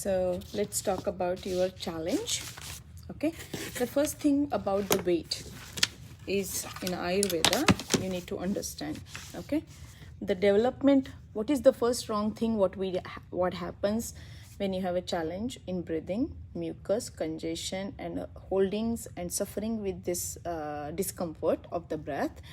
So let's talk about your challenge. Okay, the first thing about the weight is in Ayurveda you need to understand. Okay, the development. What is the first wrong thing? What happens when you have a challenge in breathing, mucus, congestion, and holdings and suffering with this discomfort of the breath?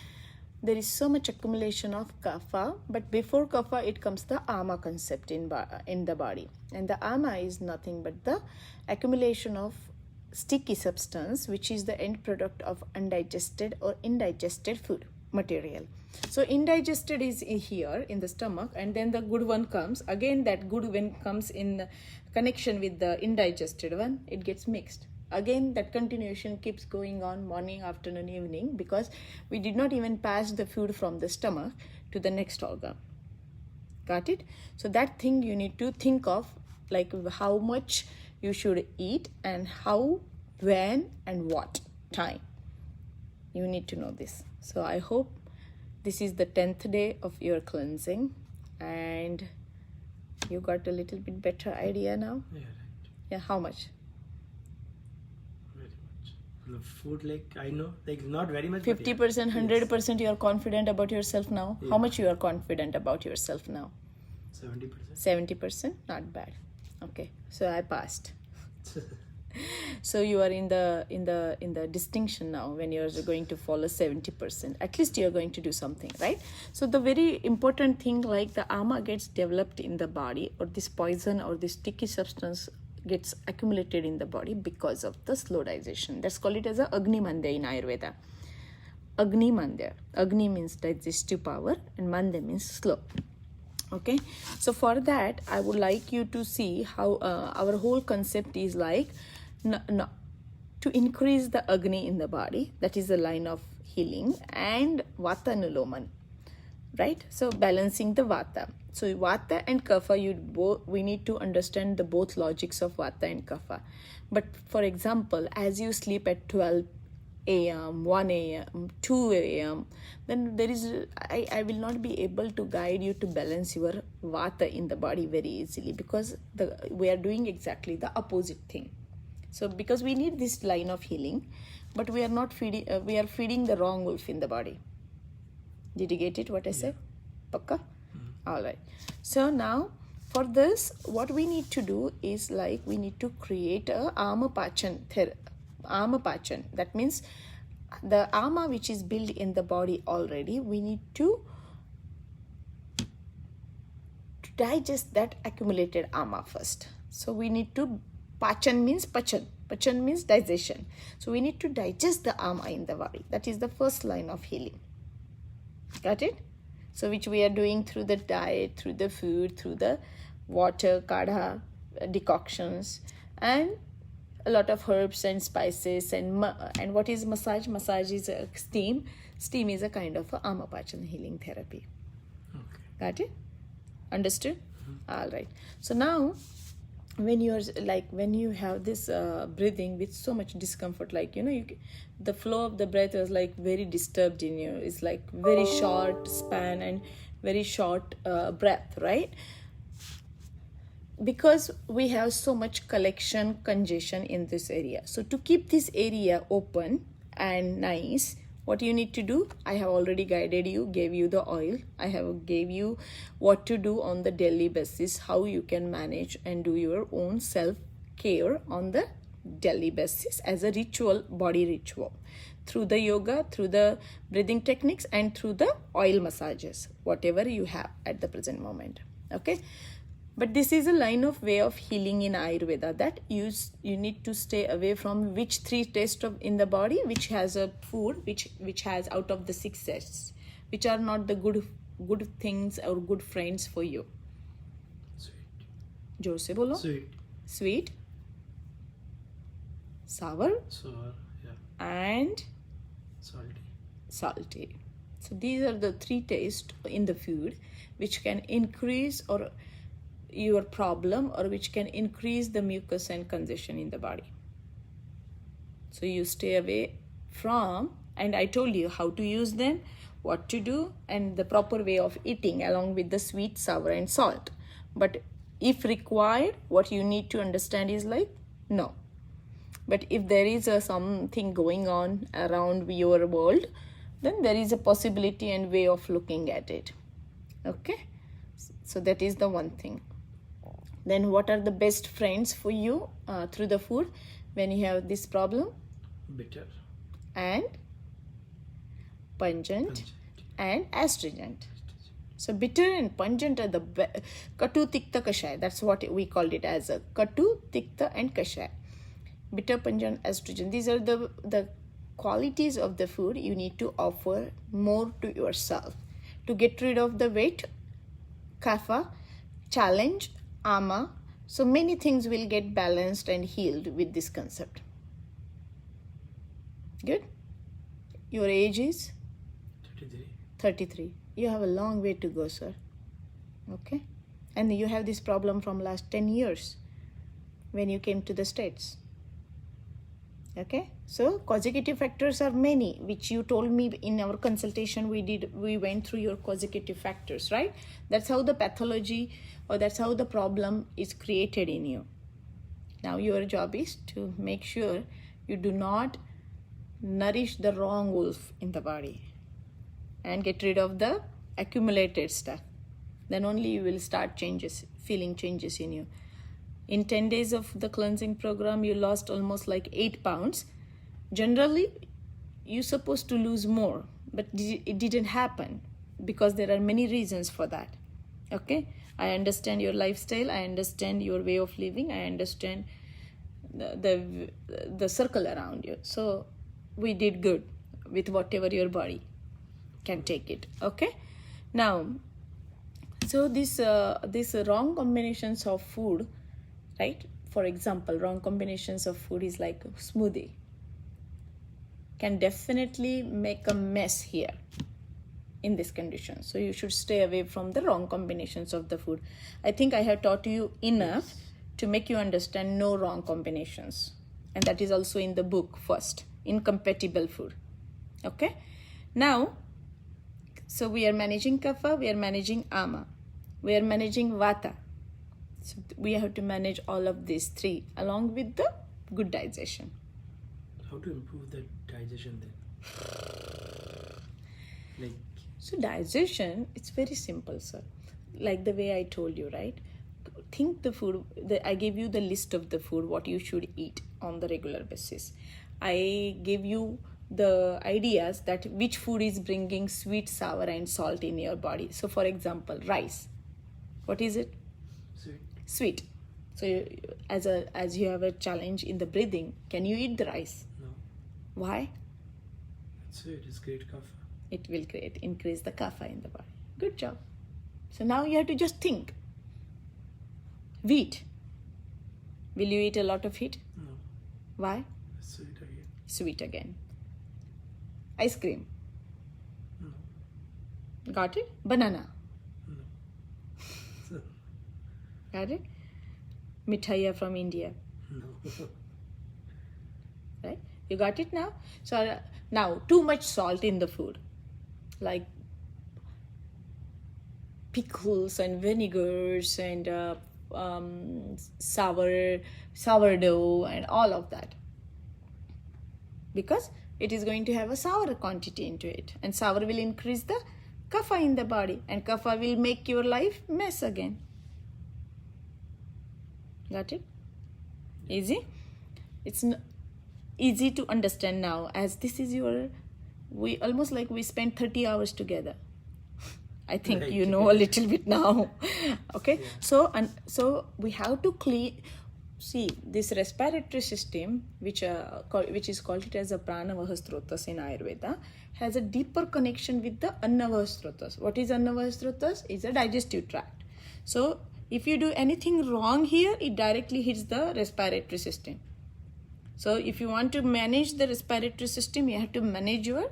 There is so much accumulation of kapha, but before kapha it comes the ama concept in the body, and the ama is nothing but the accumulation of sticky substance, which is the end product of undigested or indigested food material. So indigested is here in the stomach, and then the good one comes again. That good one comes in connection with the indigested one, it gets mixed. Again, that continuation keeps going on morning, afternoon, evening, because we did not even pass the food from the stomach to the next organ. Got it? So that thing you need to think of, like how much you should eat and how, when, and what time. You need to know this. So I hope this is the 10th day of your cleansing and you got a little bit better idea now. Yeah, right. Yeah, how much? Food, like I know, like not very much. 50%, 100% you are confident about yourself now. Yeah. How much you are confident about yourself now? 70%. 70%, not bad. Okay, so I passed. So you are in the distinction now. When you are going to follow 70%, at least you are going to do something, right? So the very important thing, like the ama gets developed in the body, or this poison or this sticky substance gets accumulated in the body because of the slow digestion. That's called it as a Agni Mandya in Ayurveda. Agni Mandya. Agni means digestive power and Mandya means slow. Okay, so for that I would like you to see how our whole concept is like to increase the Agni in the body. That is the line of healing, and Vata Nuloman, right? So balancing the Vata. So Vata and Kapha, we need to understand the both logics of Vata and Kapha. But for example, as you sleep at 12 a.m., 1 a.m., 2 a.m., then there is, I will not be able to guide you to balance your Vata in the body very easily, because we are doing exactly the opposite thing. So because we need this line of healing, but we are not feeding, we are feeding the wrong wolf in the body. Did you get it what I said? Pakka? All right. So now for this, what we need to do is like we need to create a ama pachan. That means the ama which is built in the body already, we need to digest that accumulated ama first. So we need to, pachan means digestion. So we need to digest the ama in the body. That is the first line of healing. Got it? So which we are doing through the diet, through the food, through the water, kadha, decoctions, and a lot of herbs and spices. And what is massage? Massage is a steam. Steam is a kind of a amapachan healing therapy. Okay. Got it? Understood? All right. So now when you have this breathing with so much discomfort, like the flow of the breath was like very disturbed in you. It's like very short span and very short breath, right? Because we have so much congestion in this area. So to keep this area open and nice, what you need to do, I have already guided you, gave you the oil. I have gave you what to do on the daily basis, how you can manage and do your own self-care on the daily basis as a ritual, body ritual, through the yoga, through the breathing techniques, and through the oil massages, whatever you have at the present moment. Okay. But this is a line of way of healing in Ayurveda, that you need to stay away from which 3 tastes in the body, which has a food which has out of the 6 tastes, which are not the good things or good friends for you. Sweet. Jor se bolo. Sweet. Sour. Sour, yeah. And salty. So these are the 3 tastes in the food which can increase or your problem, or which can increase the mucus and congestion in the body. So you stay away from, and I told you how to use them, what to do, and the proper way of eating along with the sweet, sour, and salt. But if required, what you need to understand is like, no. But if there is something going on around your world, then there is a possibility and way of looking at it. Okay? So that is the one thing. Then what are the best friends for you through the food when you have this problem? Bitter. And pungent and astringent. So bitter and pungent are the Katu, Tikta, Kashaya. That's what we called it as, a Katu, Tikta and Kashaya. Bitter, pungent, astringent. These are the qualities of the food you need to offer more to yourself to get rid of the weight, kapha, challenge, ama. So many things will get balanced and healed with this concept. Good? Your age is? 33. 33. You have a long way to go, sir. Okay? And you have this problem from last 10 years when you came to the States. Okay? So causative factors are many, which you told me in our consultation we went through your causative factors, right? That's how the pathology, or that's how the problem is created in you. Now your job is to make sure you do not nourish the wrong wolf in the body and get rid of the accumulated stuff. Then only you will start feeling changes in you. In 10 days of the cleansing program, you lost almost like 8 pounds. Generally, you're supposed to lose more, but it didn't happen because there are many reasons for that. Okay? I understand your lifestyle. I understand your way of living. I understand the circle around you. So we did good with whatever your body can take it. Okay? Now, so these wrong combinations of food, right? For example, wrong combinations of food is like smoothie. Can definitely make a mess here in this condition. So you should stay away from the wrong combinations of the food. I think I have taught you enough to make you understand no wrong combinations. And that is also in the book first, incompatible food. Okay? Now, so we are managing kapha, we are managing ama, we are managing vata. So we have to manage all of these three along with the good digestion. How to improve the digestion then? So digestion, it's very simple, sir. Like the way I told you, right? Think the food, I gave you the list of the food, what you should eat on the regular basis. I gave you the ideas that which food is bringing sweet, sour and salt in your body. So for example, rice. What is it? Sweet. So as you have a challenge in the breathing, can you eat the rice? No. Why? It's sweet. It's great kapha. It will increase the kapha in the body. Good job. So now you have to just think. Wheat. Will you eat a lot of it? No. Why? Sweet again. Sweet again. Ice cream. No. Got it? Banana. No. Got it? Mithaiya from India. No. Right? You got it now? So now, too much salt in the food. Like pickles and vinegars and sourdough and all of that. Because it is going to have a sour quantity into it. And sour will increase the kapha in the body. And kapha will make your life mess again. Got it? Easy? It's easy to understand now, as this is we almost like we spent 30 hours together. I think you know a little bit now. Okay? Yeah. So we have to see this respiratory system, which is called it as a pranavaha srotas in Ayurveda, has a deeper connection with the annavaha srotas. What is annavaha srotas? It's a digestive tract. So if you do anything wrong here, it directly hits the respiratory system. So if you want to manage the respiratory system, you have to manage your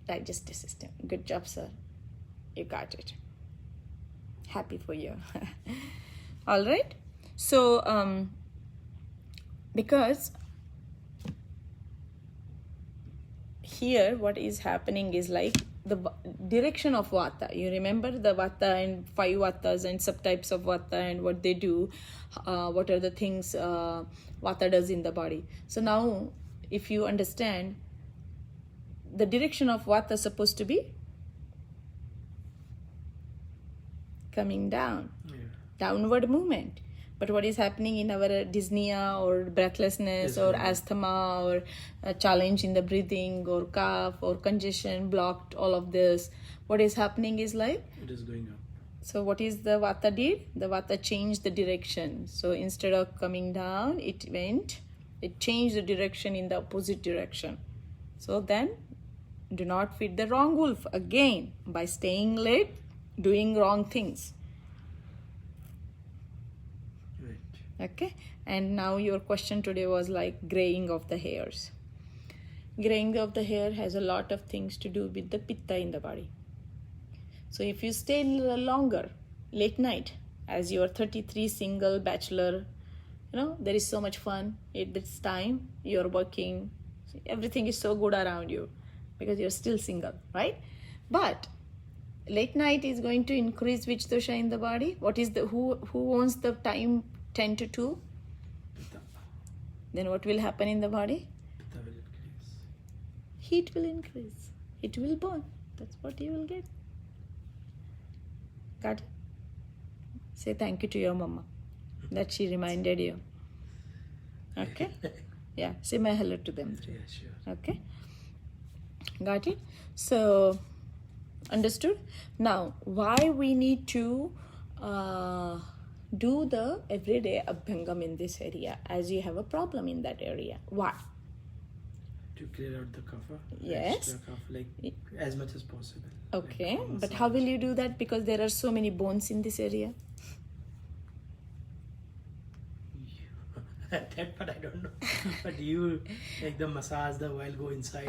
digestive system. Good job, sir. You got it. Happy for you. All right. So because here what is happening is like direction of Vata. You remember the Vata and 5 Vatas and subtypes of Vata and what they do, what are the things Vata does in the body. So now, if you understand, the direction of Vata is supposed to be coming down, downward movement. But what is happening in our dyspnea or breathlessness or asthma or a challenge in the breathing or cough or congestion, blocked, all of this, what is happening is like, it is going up. so what is the Vata did? The Vata changed the direction. So instead of coming down, it changed the direction in the opposite direction. So then, do not feed the wrong wolf again by staying late, doing wrong things. Okay, and now your question today was like graying of the hairs. Graying of the hair has a lot of things to do with the pitta in the body. So if you stay longer, late night, as you are 33, single, bachelor, there is so much fun at this time, you're working, everything is so good around you because you're still single, right? But late night is going to increase which dosha in the body? What is who owns the time 10 to 2? Then what will happen in the body? Heat will increase. It will burn. That's what you will get. Got it? Say thank you to your mama that she reminded you. Okay? Yeah, say my hello to them too. Yeah, sure. Okay? Got it? So, understood? Now, why we need to do the everyday abhyangam in this area as you have a problem in that area. Why? To clear out the kapha. Yes. Extra kapha, like as much as possible. Okay, Like but how will you do that? Because there are so many bones in this area. That part I don't know. But you, like the massage, the oil go inside.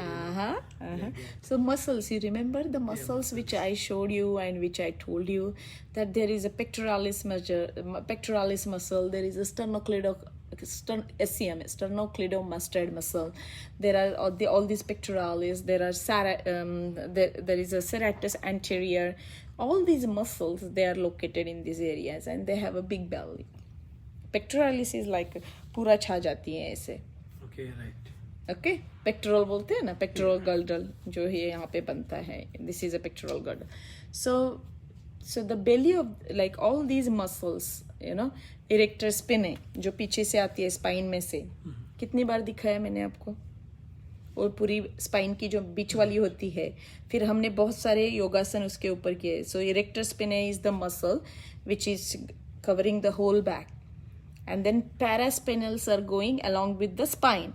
Like So muscles, you remember the muscles which I showed you and which I told you that there is a pectoralis muscle, there is a sternocleidomastoid muscle, there are all these pectoralis, there are there is a serratus anterior. All these muscles, they are located in these areas and they have a big belly. Pectoralis is like पूरा छा जाती है ऐसे. Okay, right. Okay, pectoral बोलते हैं ना, pectoral girdle जो है यहाँ पे बनता है. This is a pectoral girdle. So the belly of like all these muscles, erector spinae जो पीछे से आती है spine में से, कितनी बार दिखाया मैंने आपको? और पूरी स्पाइन की जो बीच वाली होती है, फिर हमने बहुत सारे योगासन उसके ऊपर किए. So erector spinae is the muscle which is covering the whole back. And then paraspinals are going along with the spine.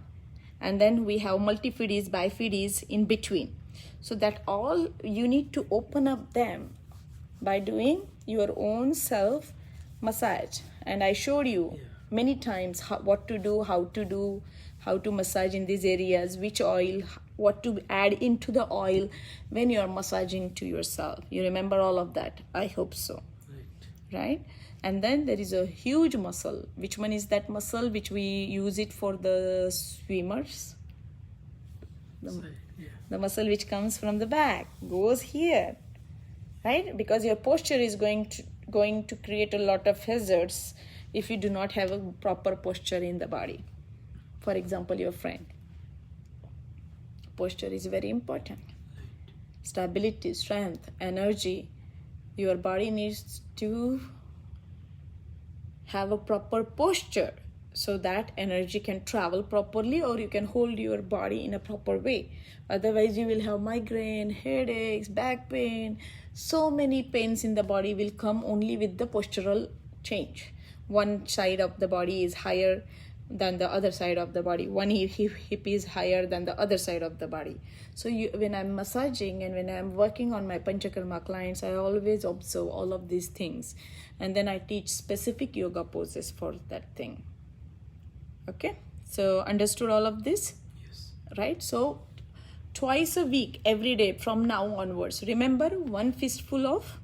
And then we have multifides, bifides in between. So that all you need to open up them by doing your own self massage. And I showed you many times what to do, how to massage in these areas, which oil, what to add into the oil when you are massaging to yourself. You remember all of that? I hope so. Right? And then there is a huge muscle. Which one is that muscle which we use it for the swimmers? The muscle which comes from the back goes here, right? Because your posture is going to create a lot of hazards if you do not have a proper posture in the body. For example, your friend. Posture is very important. Stability, strength, energy. Your body needs to have a proper posture so that energy can travel properly, or you can hold your body in a proper way. Otherwise, you will have migraine, headaches, back pain. So many pains in the body will come only with the postural change. One side of the body is higher than the other side of the body. One hip is higher than the other side of the body. So when I'm massaging and when I'm working on my Panchakarma clients, I always observe all of these things. And then I teach specific yoga poses for that thing. Okay? So understood all of this? Yes. Right? So twice a week, every day from now onwards. Remember, one fistful of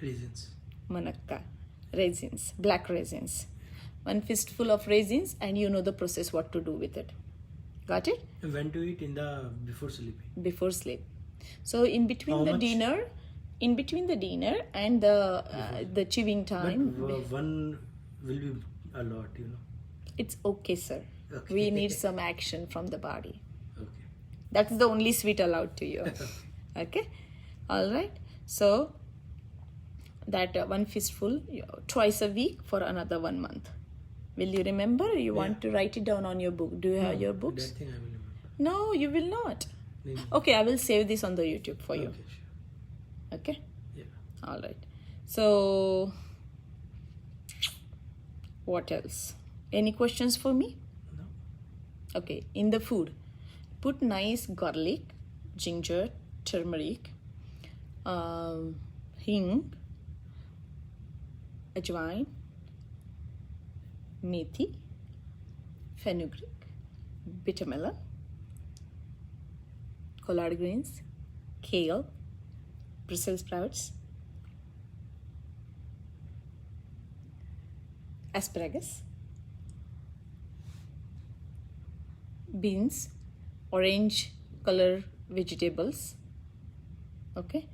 Raisins. Manakka. Raisins, black raisins. One fistful of raisins, and you know the process what to do with it. Got it? When to eat before sleeping? Before sleep. So in between How the much? dinner, and the chewing time, But one will be a lot, it's okay, sir. Okay. We need some action from the body. Okay. That's the only sweet allowed to you. Okay? All right. So that one fistful twice a week for another 1 month. Will you remember? You want to write it down on your book. Do you have your books? That thing I will remember. No, you will not. Maybe. Okay, I will save this on the YouTube for you. Okay, sure. Okay? Yeah. All right. So, what else? Any questions for me? No. Okay, in the food, put nice garlic, ginger, turmeric, hing, ajwain, methi, fenugreek, bitter melon, collard greens, kale, Brussels sprouts, asparagus, beans, orange color vegetables, okay,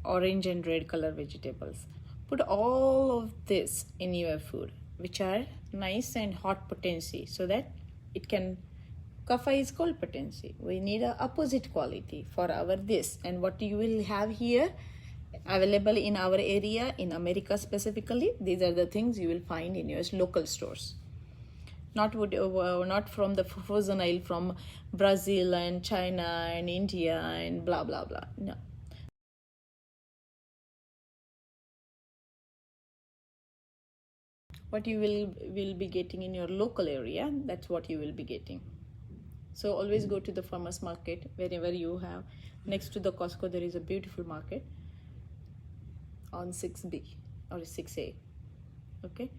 orange and red color vegetables. Put all of this in your food, which are nice and hot potency, so that it can, kapha is cold potency. We need a opposite quality for our this, and what you will have here available in our area, in America specifically, these are the things you will find in your local stores. Not from the frozen aisle from Brazil and China and India and blah blah blah. No. What you will be getting in your local area, that's what you will be getting. So always go to the farmers market wherever you have. Next to the Costco, there is a beautiful market on 6B or 6A. Okay,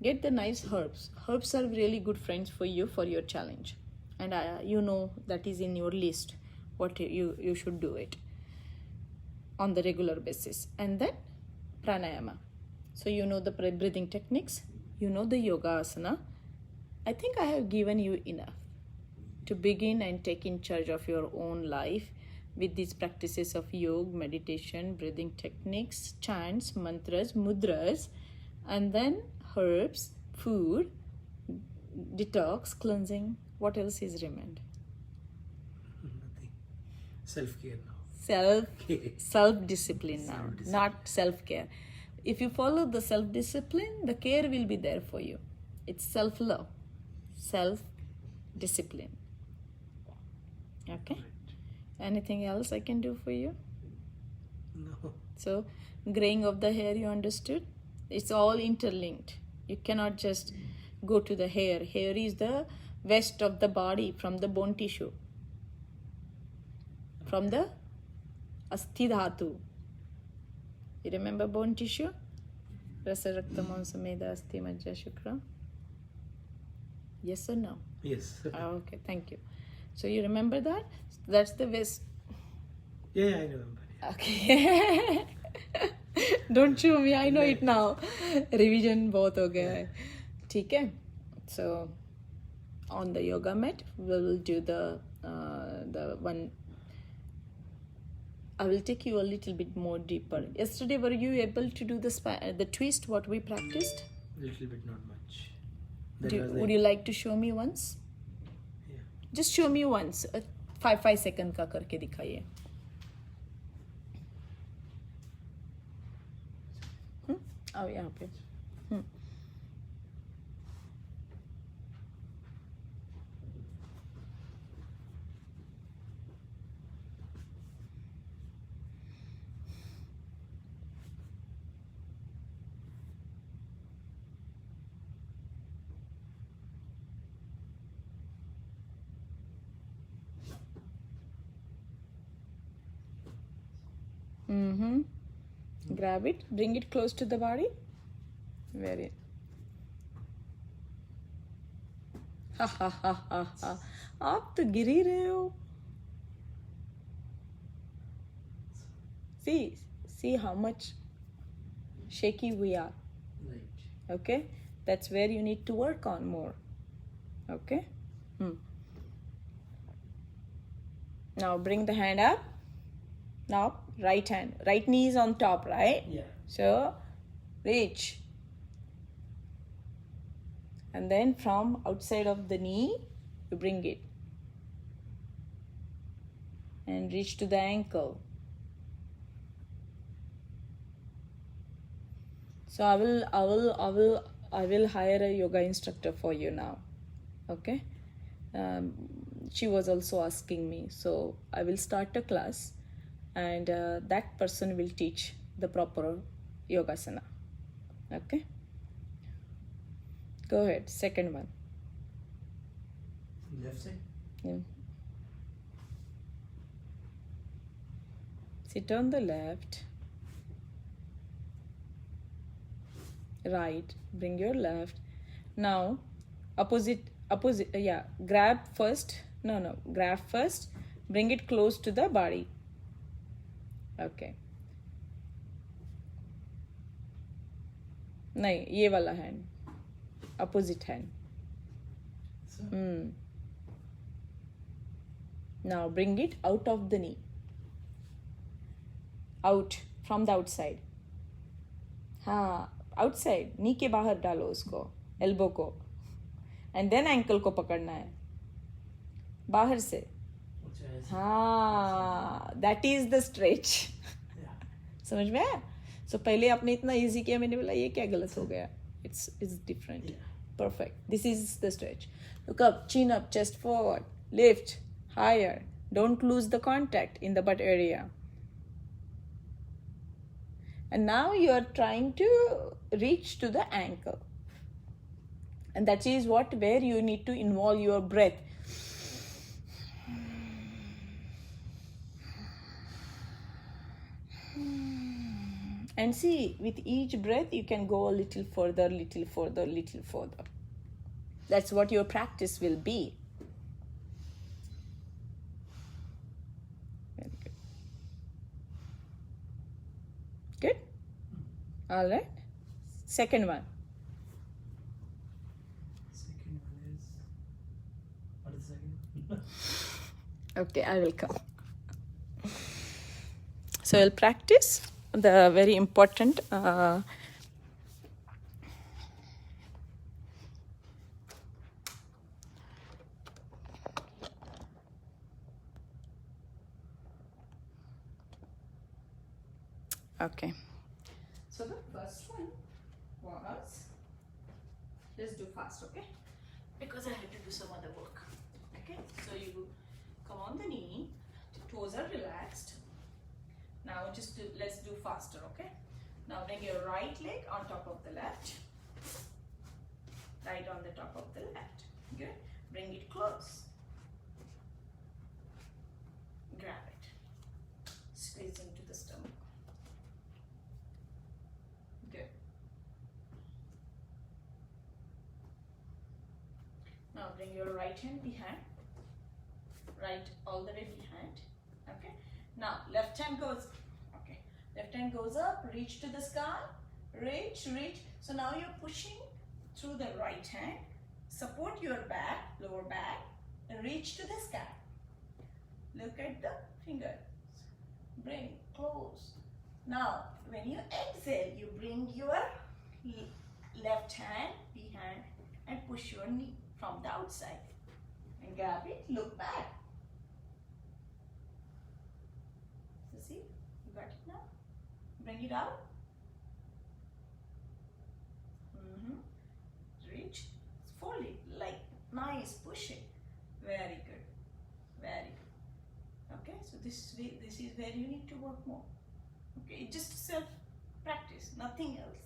get the nice herbs. Herbs are really good friends for you for your challenge, and that is in your list. What you should do it on the regular basis. And then pranayama. So you know the breathing techniques, you know the yoga asana. I think I have given you enough to begin and take in charge of your own life with these practices of yoga, meditation, breathing techniques, chants, mantras, mudras, and then herbs, food, detox, cleansing. What else is remained? Nothing. Self-care now. Self-discipline now, not self-care. If you follow the self-discipline, the care will be there for you. It's self-love, self-discipline. Okay? Anything else I can do for you? No. So, graying of the hair, you understood? It's all interlinked. You cannot just go to the hair. Hair is the vest of the body from the bone tissue, from the asthi dhatu. You remember bone tissue? Rasa rakta mansa meda asti majja shukra. Yes or no? Yes. Okay, thank you. So you remember that? That's the vest. Yeah, I remember. Yeah. Okay. Don't show me, I know it now. Revision both हो गया है. ठीक है? So on the yoga mat, we will do the one. I will take you a little bit more deeper. Yesterday, were you able to do the twist, what we practiced? Little bit, not much. Would you like to show me once? Yeah. Just show me once. 5 second का करके दिखाइए. आओ यहाँ पे. Grab it, bring it close to the body. Very. Ha ha ha ha ha. आप तो गिर ही रहे हो. See how much shaky we are. Right. Okay, that's where you need to work on more. Okay. Now bring the hand up. Now right hand. Right knee is on top, right? Yeah. So reach. And then from outside of the knee, you bring it. And reach to the ankle. So I will hire a yoga instructor for you now. Okay? She was also asking me. So I will start a class and that person will teach the proper yogasana. Okay? Go ahead. Second one. Left side. Yeah. Sit on the left. Right. Bring your left. Now, opposite. Grab first. No. Grab first. Bring it close to the body. Okay. नहीं, ये वाला hand. Opposite hand. So, Now bring it out of the knee. Out from the outside. हाँ, outside. knee के बाहर डालो उसको, elbow को, and then ankle को पकड़ना है. बाहर से. हाँ, that is the stretch. समझ में आया? So पहले आपने इतना easy किया, मैंने बोला ये क्या गलत हो गया? It's different. Yeah. Perfect. This is the stretch. Look up, chin up, chest forward, lift higher. Don't lose the contact in the butt area. And now you are trying to reach to the ankle. And that is where you need to involve your breath. And see, with each breath, you can go a little further, little further, little further. That's what your practice will be. Very good. Good? All right. Second one. second one is. What is the second one? Okay, I will come. So I'll practice the very important okay. So the first one was, let's do fast, okay? Because I have to do some other work. Okay, so you come on the knee, toes are relaxed. Now let's do faster, okay? Now bring your right leg on top of the left. Right on the top of the left. Good. Bring it close. Grab it. Squeeze into the stomach. Good. Now bring your right hand behind. Right all the way behind. Okay. Now left hand goes. Okay. Left hand goes up. Reach to the sky. Reach. So now you're pushing through the right hand. Support your back, lower back, and reach to the sky. Look at the fingers. Bring close. Now, when you exhale, you bring your left hand behind and push your knee from the outside. And grab it, look back. So see, you got it now? Bring it out. Reach, fold it, like nice, push it. Very good, very good. Okay, so this is where you need to work more. Okay, just self practice, nothing else.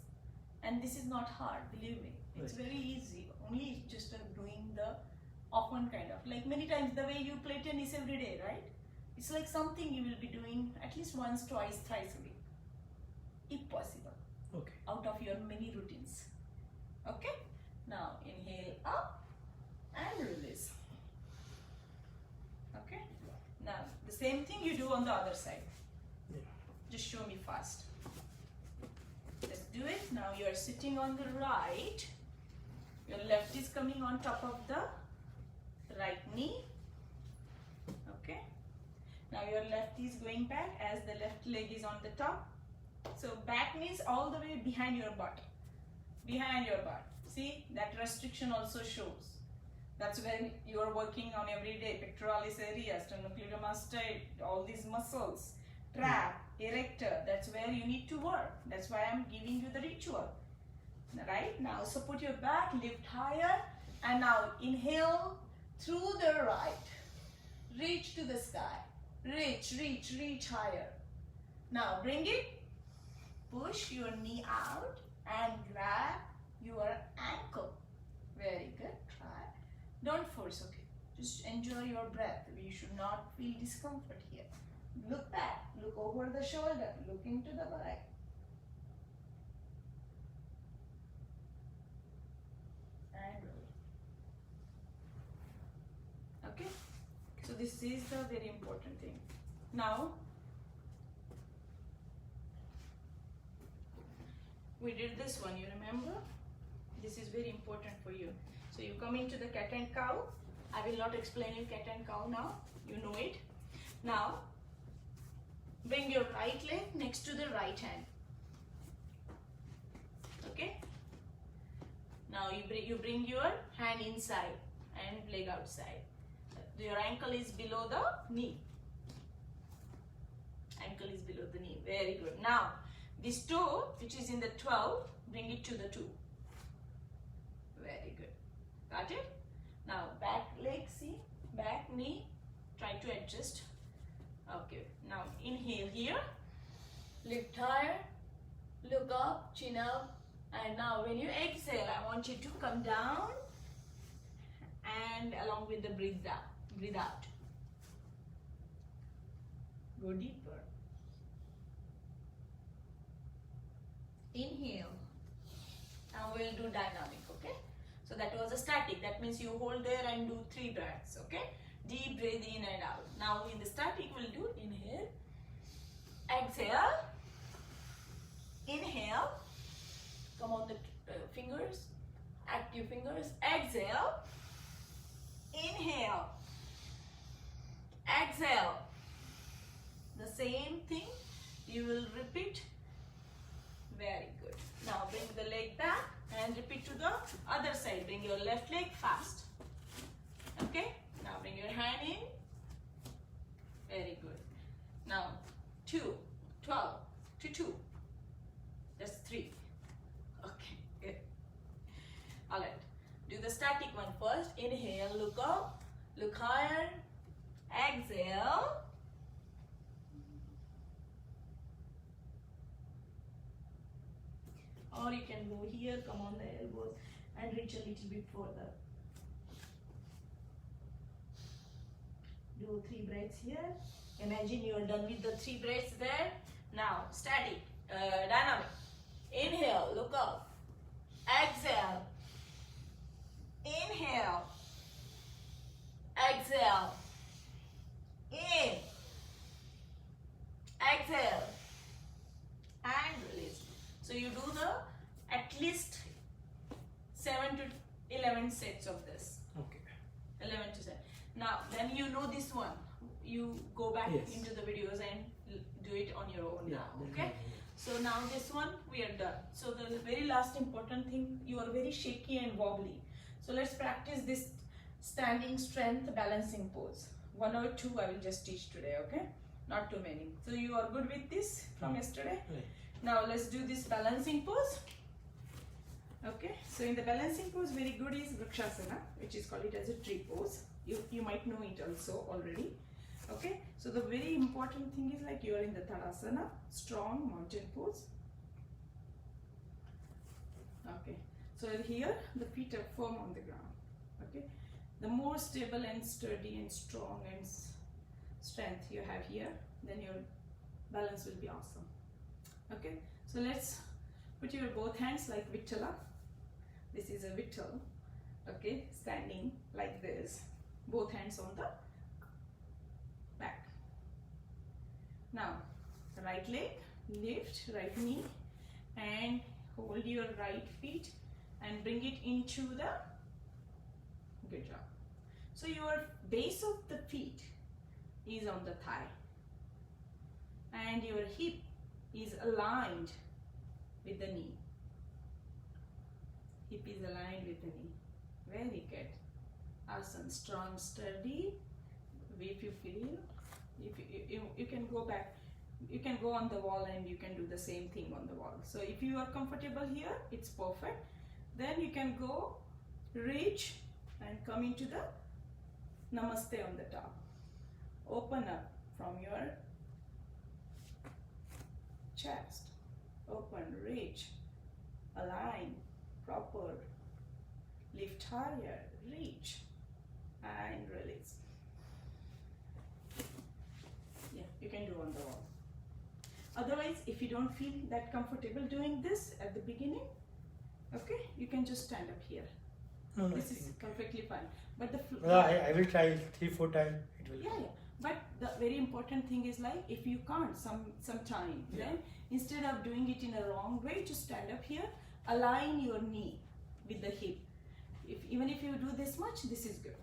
And this is not hard, believe me. It's very easy. Only just doing the often kind of, like many times the way you play tennis every day, right? It's like something you will be doing at least once, twice, thrice a week, if possible. Okay. Out of your many routines. Okay? Now inhale up and release. Okay? Now the same thing you do on the other side. Yeah. Just show me fast. Let's do it. Now you are sitting on the right. Your left is coming on top of the right knee. Okay? Now your left is going back as the left leg is on the top. So back means all the way behind your butt. Behind your butt. See, that restriction also shows. That's when you are working on every day. Pectoralis area, sternocleidomastoid, all these muscles, trap, erector. That's where you need to work. That's why I'm giving you the ritual. Right? Now support your back, lift higher, and now inhale through the right. Reach to the sky. Reach, reach, reach higher. Now bring it. Push your knee out and grab your ankle. Very good. Try. Don't force, okay? Just enjoy your breath. You should not feel discomfort here. Look back. Look over the shoulder. Look into the back. And roll. Okay? So this is the very important thing. Now, we did this one, you remember? This is very important for you. So you come into the cat and cow. I will not explain you cat and cow now. You know it. Now, bring your right leg next to the right hand. Okay? Now you bring your hand inside and leg outside. Your ankle is below the knee. Ankle is below the knee. Very good. Now, this toe, which is in the 12, bring it to the 2. Very good. Got it? Now, back leg, see? Back knee. Try to adjust. Okay. Now, inhale here. Lift higher. Look up, chin up. And now, when you exhale, I want you to come down. And along with the breathe down. Breathe out. Go deeper. Inhale. Now we'll do dynamic, okay? So that was a static. That means you hold there and do 3 breaths, okay? Deep breathe in and out. Now in the static we'll do inhale, exhale, inhale. Come on the fingers, active fingers. Exhale, inhale, exhale. The same thing you will repeat. Very good. Now bring the leg back and repeat to the other side. Bring your left leg fast. Okay? Now bring your hand in. Very good. Now 2, 12 to 2. That's 3. Okay, good. Alright. Do the static one first. Inhale, look up, look higher. Exhale. Or you can go here, come on the elbows and reach a little bit further. Do 3 breaths here. Imagine you are done with the 3 breaths there. Now, static, dynamic. Inhale, look up. Exhale. Inhale. Exhale. In. Exhale. And release. So you do the at least 7 to 11 sets of this. Okay. 11 to 7. Now, then you know this one. You go back into the videos and do it on your own now. Okay. So now this one we are done. So the very last important thing, you are very shaky and wobbly. So let's practice this standing strength balancing pose. 1 or 2 I will just teach today. Okay. Not too many. So you are good with this from yesterday? Right. Now let's do this balancing pose. Okay, so in the balancing pose, very good is Vrikshasana, which is called it as a tree pose. You might know it also already. Okay, so the very important thing is like you are in the Tadasana, strong mountain pose. Okay, so here the feet are firm on the ground. Okay, the more stable and sturdy and strong and strength you have here, then your balance will be awesome. Okay, so let's put your both hands like Vittala. This is a Vittal. Okay, standing like this. Both hands on the back. Now, right leg, lift, right knee, and hold your right feet and bring it into the, good job. So your base of the feet is on the thigh. and your hip is aligned with the knee. Hip is aligned with the knee. Very good. Awesome. Strong, sturdy. If you feel, you can go back. You can go on the wall and you can do the same thing on the wall. So if you are comfortable here, it's perfect. Then you can go, reach and come into the Namaste on the top. Open up from your chest. Open, reach, align, proper, lift higher, reach and release. Yeah, you can do on the wall. Otherwise, if you don't feel that comfortable doing this at the beginning, okay, you can just stand up here. No, This is perfectly fine. But the I will try 3-4 times. It will. yeah. But the very important thing is, like, if you can't some time, then instead of doing it in a wrong way, just stand up here, align your knee with the hip. Even if you do this much, this is good.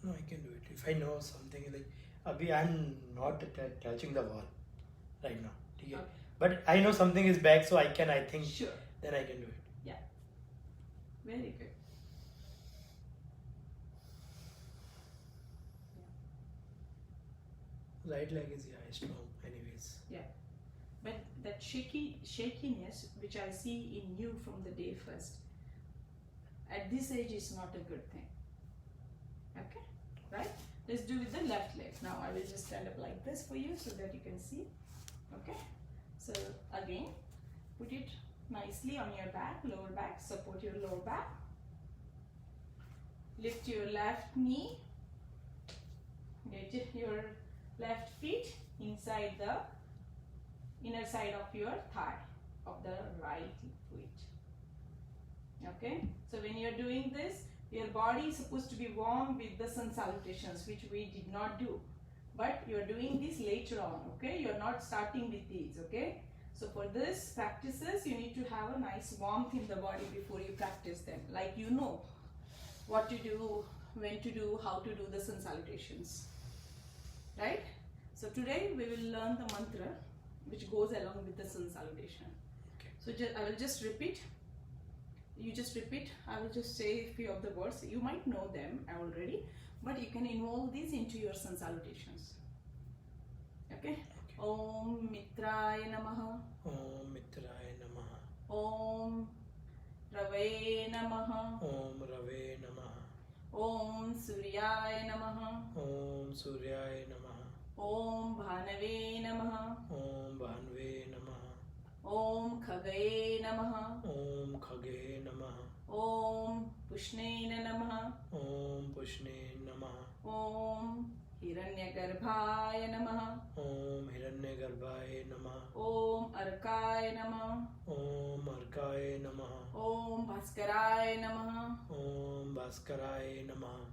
No, I can do it. If I know something like, Abhi, I'm not touching the wall right now. Okay. But I know something is back, so I think. Sure. Then I can do it. Yeah. Very good. Right leg is strong anyways. Yeah. But that shakiness which I see in you from the day first, at this age is not a good thing. Okay? Right? Let's do with the left leg. Now I will just stand up like this for you so that you can see. Okay? So again, put it nicely on your back, lower back, support your lower back. Lift your left knee. Get your left feet inside the inner side of your thigh of the right foot. Okay, so when you're doing this, your body is supposed to be warm with the sun salutations, which we did not do, but you're doing this later on. Okay, you're not starting with these. Okay, so for this practices, you need to have a nice warmth in the body before you practice them, like you know what to do, when to do, how to do the sun salutations. Right? So today we will learn the mantra which goes along with the sun salutation. Okay. So I will just repeat. You just repeat. I will just say a few of the words. You might know them already, but you can involve these into your sun salutations. Okay? Om Mitraya Namaha. Om Mitraya Namaha. Om Rave Namaha. Om Rave Namaha. Om Suryaya Namaha. Om Suryaya Namaha. Om Bhanave Namaha. Om Bhanve Namaha. Om Khagaye Namaha. Om Khage Namaha. Om Pushnena Namaha. Om Pushne Namaha. Om Hiranyagarbhaya Namaha. Om Hiranyagarbhaya Namaha. Om Arkaya Namaha. Om Arkaya Namaha. Om Bhaskaraya Namaha. Om Bhaskaraya Namaha.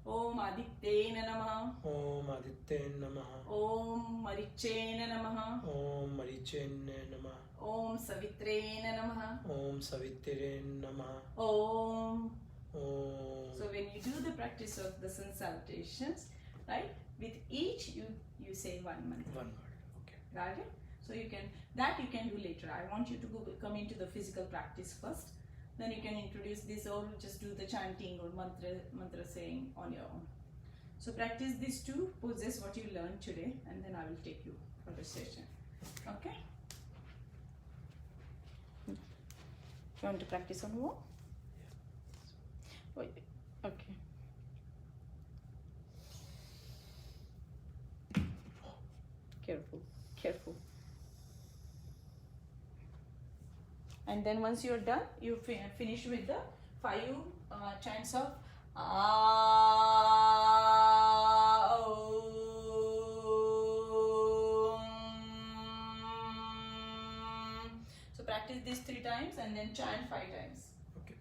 Om Adityena Namaha. Om Adityena Namaha. Om Marichena Namaha. Om Marichena Namaha. Om Savitrena Namaha. Om Savitrena Namaha. Om. Om. So when you do the practice of the sun salutations, right, with each you say one mantra. One word. Okay. Got it? So you can do later. I want you to come into the physical practice first. Then you can introduce this, or just do the chanting or mantra saying on your own. So practice these two poses what you learned today, and then I will take you for the session. Okay? You want to practice on wall? Wait. Okay. Careful, careful. And then once you're done, you finish with the 5 chants of Aum. So practice this 3 times and then chant 5 times. Okay.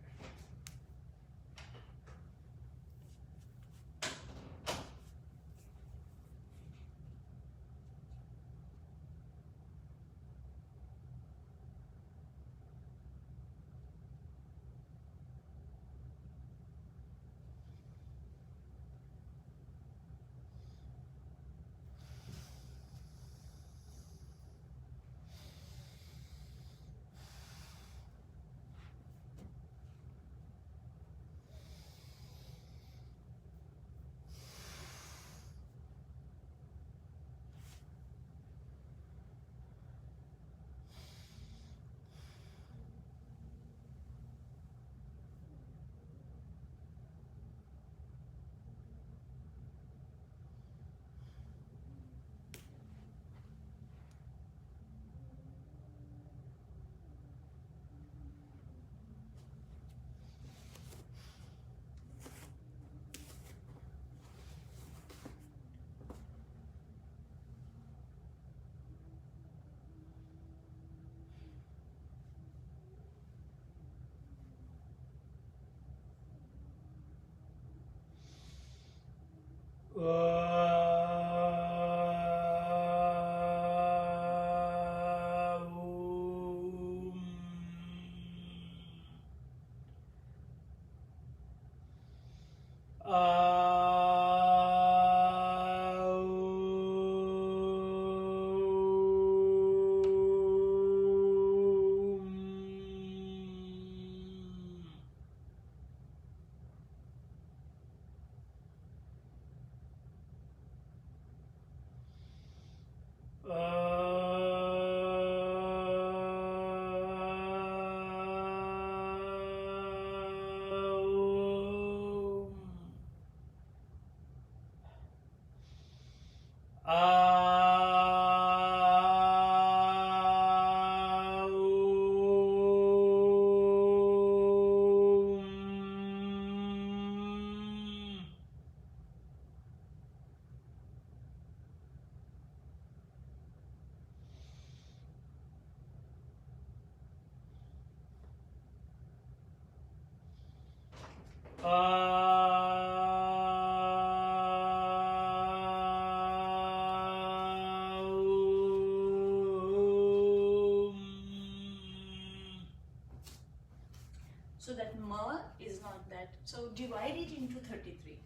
So that ma is not that. So divide it into 33.33.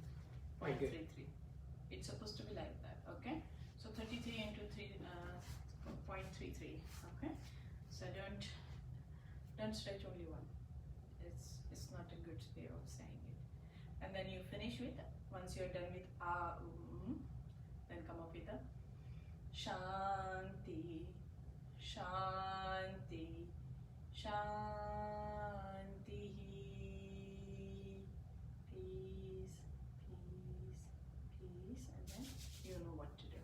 Okay. It's supposed to be like that. Okay. So 33 into 3.33. Okay. So don't stretch only one. It's not a good way of saying it. And then you finish with, once you're done with then come up with a Shanti, Shanti, Shanti, peace, peace, peace, and then you know what to do.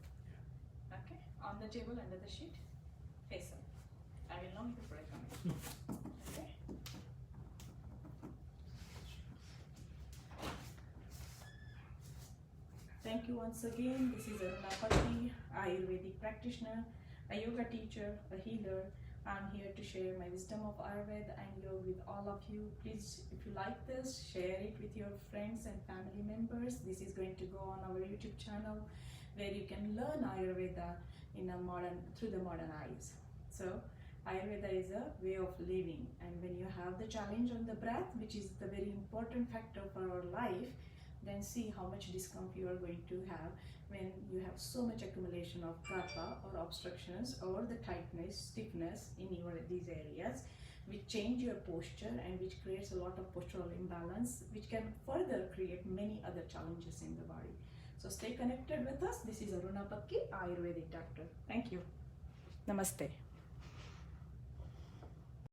Okay, on the table under the sheet, face up. I will know before I come in. Okay. Thank you once again. This is Aruna Patti, Ayurvedic practitioner, a yoga teacher, a healer. I'm here to share my wisdom of Ayurveda and yoga with all of you. Please, if you like this, share it with your friends and family members. This is going to go on our YouTube channel where you can learn Ayurveda through the modern eyes. So Ayurveda is a way of living, and when you have the challenge on the breath, which is the very important factor for our life, then see how much discomfort you are going to have when you have so much accumulation of kapha or obstructions or the tightness, stiffness in these areas, which change your posture and which creates a lot of postural imbalance, which can further create many other challenges in the body. So stay connected with us. This is Aruna Patti, Ayurvedic doctor. Thank you. Namaste.